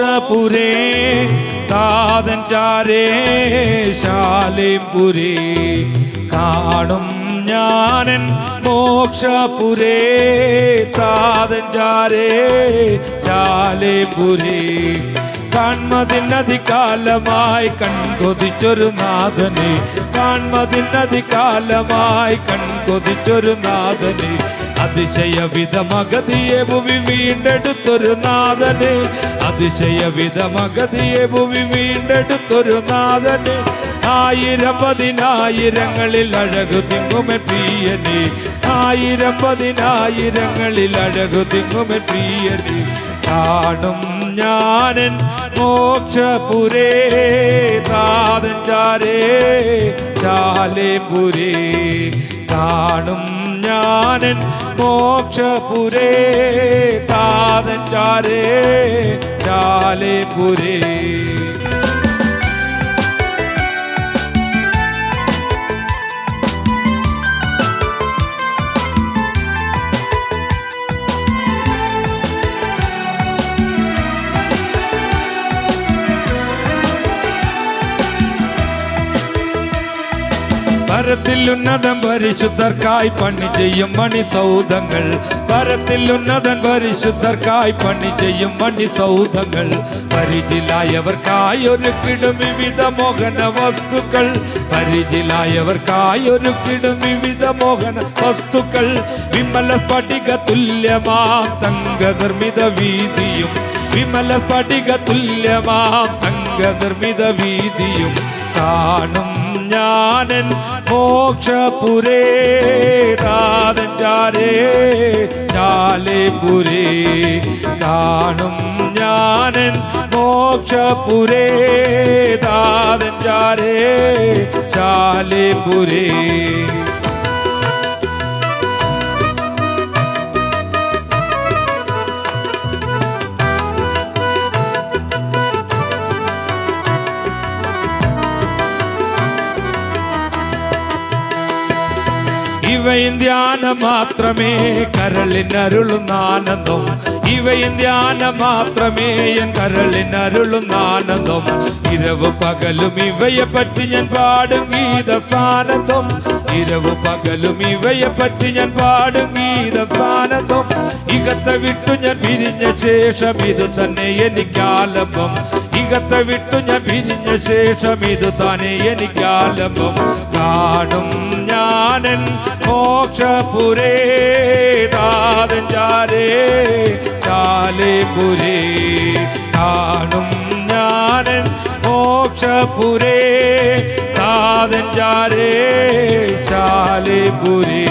മോക്ഷപുരേ താതൻ ചാരേ ശാലേംപുരേ കാണും ഞാനൻ മോക്ഷപുരേ താതൻ ചാരേ ശാലേംപുരേ കാൺമതിനധികാലമായി കൺകൊതിച്ചൊരു നാഥനെ കാൺമതിനധികാലമായി കൺകൊതിച്ചൊരു നാഥനെ അതിശയവിധമഗതിയെ ഭുവി വീണ്ടെടുത്തൊരു നാഥനെ അതിശയവിധമഗതിയെ ഭുവി വീണ്ടെടുത്തൊരു നാഥനെ ആയിരം പതിനായിരങ്ങളിൽ അഴകു തിങ്ങുമെ പ്രിയനെ ആയിരം പതിനായിരങ്ങളിൽ അഴകു തിങ്ങുമെ പ്രിയനെ കാണും ഞാനൻ മോക്ഷപുരേ താതൻ ചാരേ ശാലേംപുരേ കാണും ഞാനൻ മോക്ഷപുരേ താതൻ ചാരേ ശാലേംപുരേ പരത്തിൽ ഉന്നതൻ പരിശുദ്ധർക്കായി പണി ചെയ്യും മണിസൗധങ്ങൾ പരത്തിൽ ഉന്നതൻ പരിശുദ്ധർക്കായി പണി ചെയ്യും മണിസൗധങ്ങൾ പരിചിലായവർക്കായി ഒരുക്കിടും വിവിധ മോഹന വസ്തുക്കൾ പരിചിലായവർക്കായി ഒരുക്കിടും വിവിധ മോഹന വസ്തുക്കൾ വിമല സ്ഫടിക തുല്യമാം തങ്കനിർമ്മിത വീതിയും വിമല സ്ഫടിക തുല്യമാം തങ്കനിർമ്മിത വീതിയും കാണും ഞാനൻ മോക്ഷപുരേ താതൻ ചാരേ ശാലേംപുരേ കാണും ഞാനൻ മോക്ഷപുരേ താതൻ ചാരേ ശാലേംപുരേ ഇവയും ധ്യാനം മാത്രമേ കരളിനരുളുന്ന ആനന്ദം ഇവയും ധ്യാനം മാത്രമേ എൻ കരളിനരുളുന്ന ആനന്ദം ഇരവ് പകലും ഇവയെ പറ്റി ഞാൻ പാടും ഗീതസാനന്ദം ഇരവ് പകലും ഇവയെ പറ്റി ഞാൻ പാടും ഗീതസാനന്ദം ഇകത്തെ വിട്ടു ഞാൻ പിരിഞ്ഞ ശേഷം ഇത് തന്നെ എനിക്കാലംബം ഇകത്തെ വിട്ടു ഞാൻ പിരിഞ്ഞ ശേഷം ഇത് തന്നെ എനിക്കാലംബം കാണും ഞാനൻ മോക്ഷപുരേ താതൻ ചാരേ ശാലേംപുരേ കാണും ഞാനൻ മോക്ഷപുരേ താതൻ ചാരേ ശാലേംപുരേ